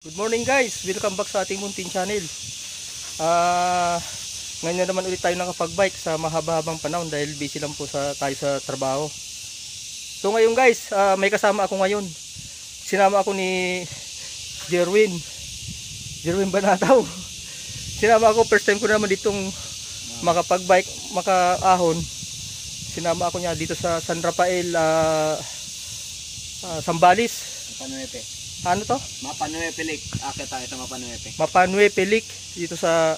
Good morning guys, welcome back sa ating Muntin Channel. Ngayon na naman ulit tayo nakapag-bike sa mahaba-habang panahon dahil busy lang po tayo sa trabaho. So ngayon guys, may kasama ako ngayon. Sinama ako ni Jerwin Banataw. Sinama ako, first time ko naman ditong makapag-bike, makaahon. Sinama ako niya dito sa San Rafael, Zambales. Ano to? Mapanuepe Lake. Akit tayo sa Mapanuepe. Mapanuepe Lake dito sa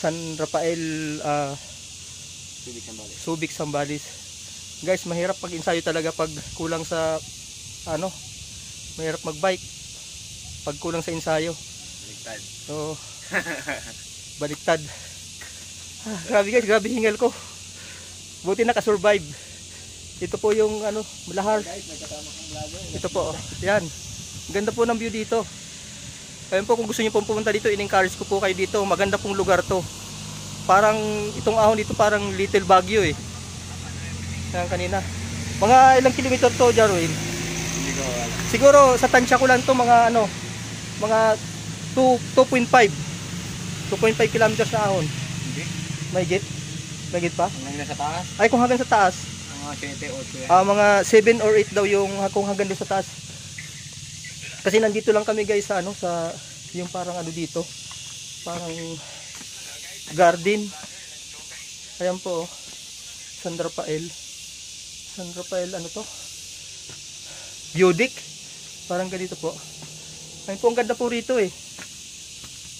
San Rafael, Subic, Zambales. Guys, mahirap mag-ensayo talaga pag kulang sa mahirap mag-bike pag kulang sa ensayo. Baliktad. So, baliktad. Grabe guys, grabe hingal ko. Buti naka-survive. Ito po yung lahar. Guys, nagkatama kong vlogger. Ito po, yan. Ganda po ng view dito. Ayun po, kung gusto niyo pong pumunta dito, in-encourage ko po kayo dito. Maganda pong lugar to. Parang itong ahon dito parang Little Baguio eh. Yan kanina. Mga ilang kilometer to, Jarwin? Hindi ko alam. Siguro sa tansya ko lang to mga mga 2.5 kilometers na ahon. Hindi. Mahigit? Mahigit pa? Hanggang na sa taas. Ay, kung hanggang sa taas. Mga 7 Mga 8 7 or 8 daw yung kung hanggang doon sa taas. Kasi nandito lang kami guys sa yung parang dito. Parang garden. Ayan po, San Rafael. San Rafael to? Budic. Parang ganito po. Ayun po, ang ganda po rito eh.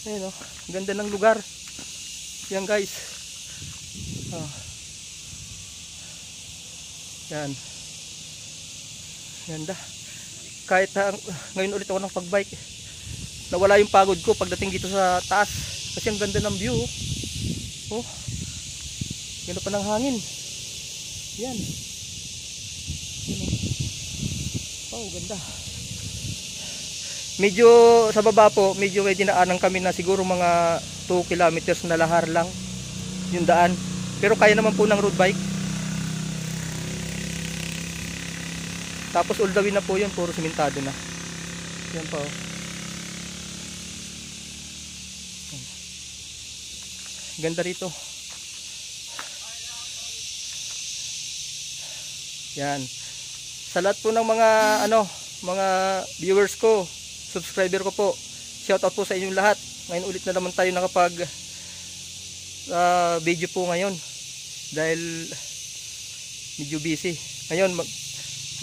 Ayun ganda ng lugar. Yan guys. Yan. Ganda. Kahit ngayon ulit ako ng pag-bike, nawala yung pagod ko pagdating dito sa taas. Kasi ang ganda ng view. Oh. Ganda pa ng hangin. Yan. Oh, ganda. Medyo sa baba po, medyo may dinaanan kami na siguro mga 2 kilometers na lahar lang yung daan. Pero kaya naman po ng road bike. Tapos all the way na po yun, puro simentado na. Yan po. Ganda rito. Yan. Sa lahat po ng mga mga viewers ko, subscriber ko po, shout out po sa inyong lahat. Ngayon ulit na naman tayo nakapag video po ngayon dahil medyo busy. Ngayon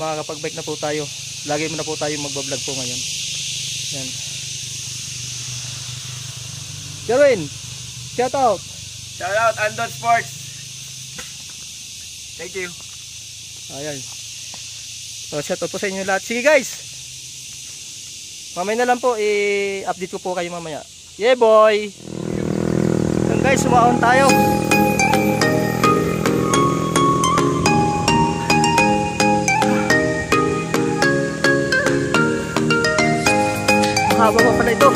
makakapag-bike na po tayo. Lagi mo na po tayo magbablog po ngayon. Yan. Jerwin, shout out. Shout out Andon Sports. Thank you. Ayan. So, shout out po sa inyo lahat. Sige guys. Mamaya na lang po i-update ko po kayo mamaya. Yeah boy. Yan guys, sumaon tayo. Haba pa pala ito.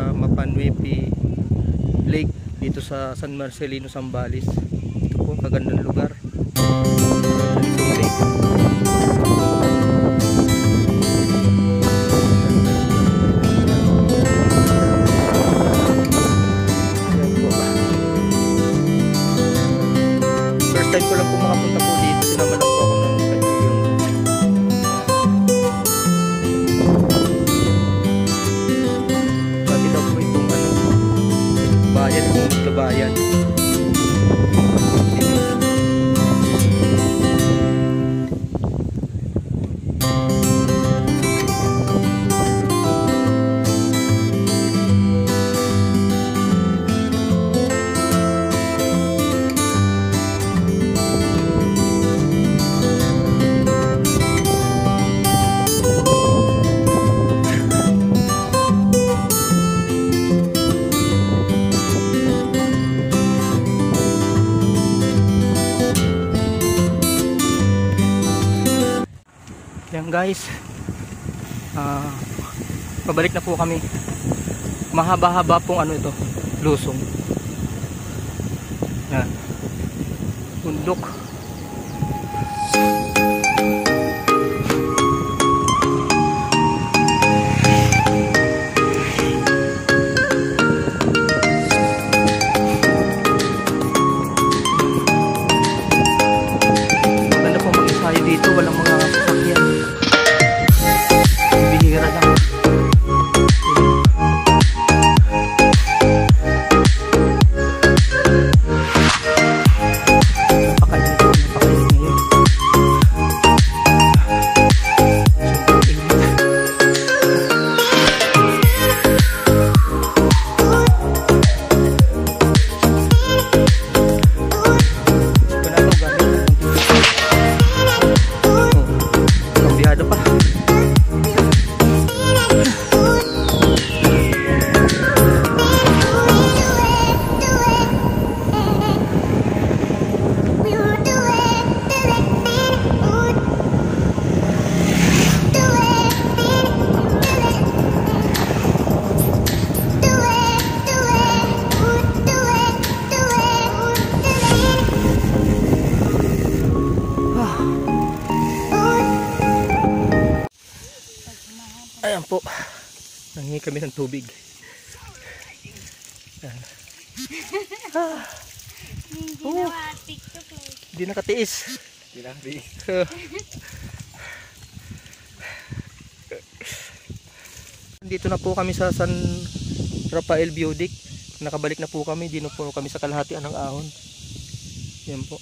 Mapanuepe Lake dito sa San Marcelino, Zambales. Ito po ang kagandang lugar. First time ko lang po makapunta po dito. Sinama lang po ako ng bayan. guys, pabalik na po kami. Mahaba-haba pong ano ito, lusong. Yan, bundok. Maganda po mag-isayo dito, walang mga sasakyan. Bihira lang. Ayan po, nanghingi kami ng tubig. Ayan. TikTok lang. Hindi nakatiis. Dito na po kami sa San Rafael Budik. Nakabalik na po kami. Dito po kami sa kalahatian ng ahon. Yan po.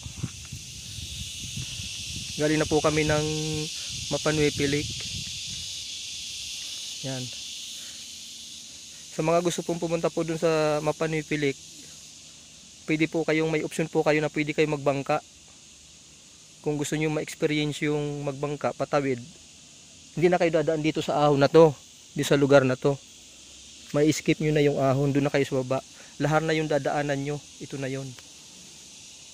Galing na po kami ng Mapanuipi Lake. Yan. Sa mga gusto pong pumunta po dun sa Mapanuipi Lake, pwede po kayong, may option po kayo na pwede kayo magbangka. Kung gusto niyo ma-experience yung magbangka, patawid, hindi na kayo dadaan dito sa ahon na to, dito sa lugar na to. May skip nyo na yung ahon, doon na kayo sa baba. Lahar na yung dadaanan nyo, ito na yon.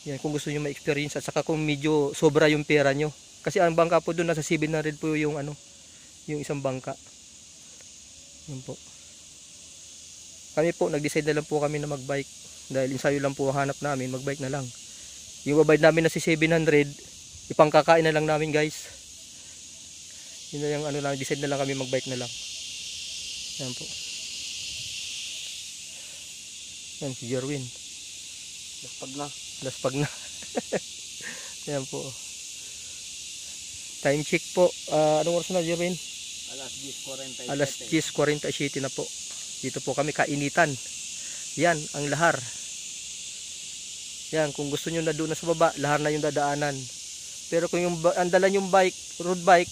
Yan, kung gusto niyo ma-experience, at saka kung medyo sobra yung pera nyo. Kasi ang bangka po doon, nasa 700 po yung ano, yung isang bangka. Yan po. Kami po, nag-decide na lang po kami na mag-bike. Dahil ensayo lang po hanap namin, mag-bike na lang. Yung babayad namin na si 700, ipangkakain na lang namin guys. Yun na yung ano lang, decide na lang kami mag-bike na lang. Yan po. Yan si Jerwin. Laspag na. Yan po. Time check po. Anong oras na Jerwin? Alas 10:47 na po. Dito po kami kainitan. Yan, ang lahar. Yan, kung gusto nyo na doon na sa baba, lahar na yung dadaanan. Pero kung yung andalan yung bike, road bike,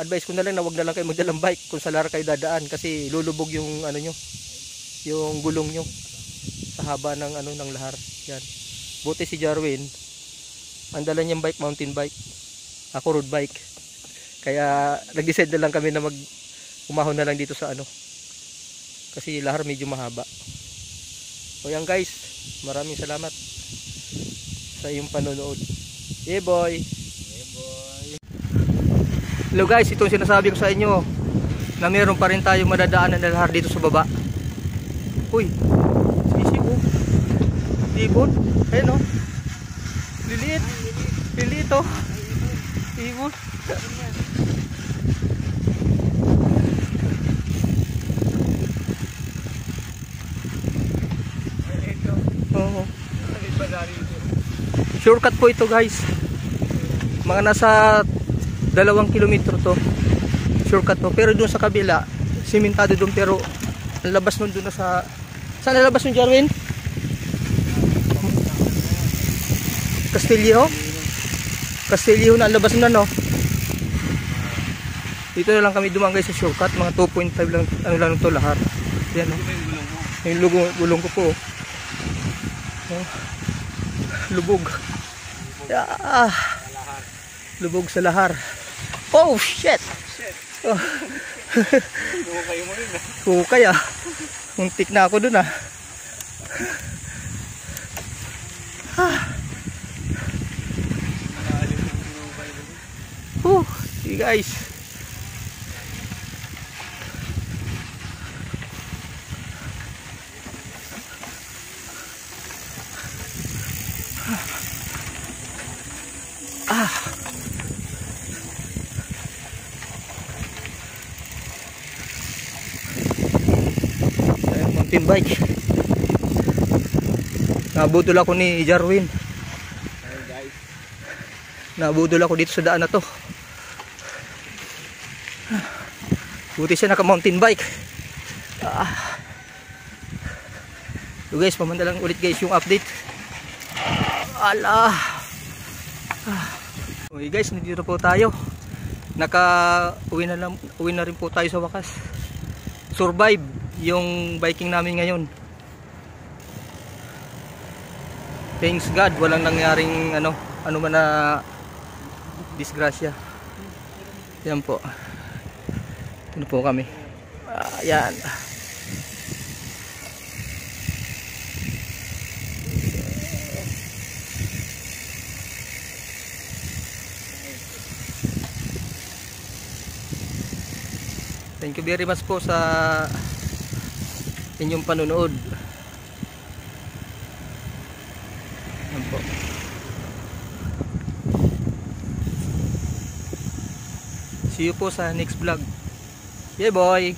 advice ko na lang na wag na lang kayo magdalang bike kung sa lahar kayo dadaan kasi lulubog yung ano nyo, yung gulong nyo sa haba ng ano ng lahar. Yan. Buti si Jarwin, andalan niyang bike, mountain bike. Ako road bike. Kaya nag-decide na lang kami na umahon na lang dito sa ano. Kasi lahar medyo mahaba. O yan guys, maraming salamat sa iyong panonood. Yeah boy. Hello guys, ito yung sinasabi ko sa inyo na meron pa rin tayong madadaanan na lahar dito sa baba. Uy, sisig oh. Ibon, ayun oh. Liliit. Liliit oh. Ibon. Oo. Shortcut po ito guys. Mga nasa 2 kilometro to. Shortcut to. Pero doon sa kabila, simentado doon, pero ang labas nun doon na sa... Saan nalabas yung Jarwin? Castillo? Castillo na ang labas nun no? Dito na lang kami dumaan guys sa shortcut. Mga 2.5 lang, ano lang ito lahar. Yan no? Yung gulong ko po. Oh. Lubog. Yeah. Lubog sa lahar. Oh shit. Oh. Hukay ah. Muntik na ako dun ah. guys. Mountain bike. Nabudol ako ni Jarwin. Ayun guys. Nabudol ako dito sa daan na to. Buti siya naka mountain bike. So guys, pamanda lang ulit guys yung update. Ala. Okay guys, nandito po tayo. Uwi na rin po tayo sa wakas. Survive yung biking namin ngayon. Thanks God, walang nangyaring ano man na disgrasya. Yan po. Ito po kami. Yan. Thank you very much po sa inyong panunood. Yan po. See you po sa next vlog. Yeah boy!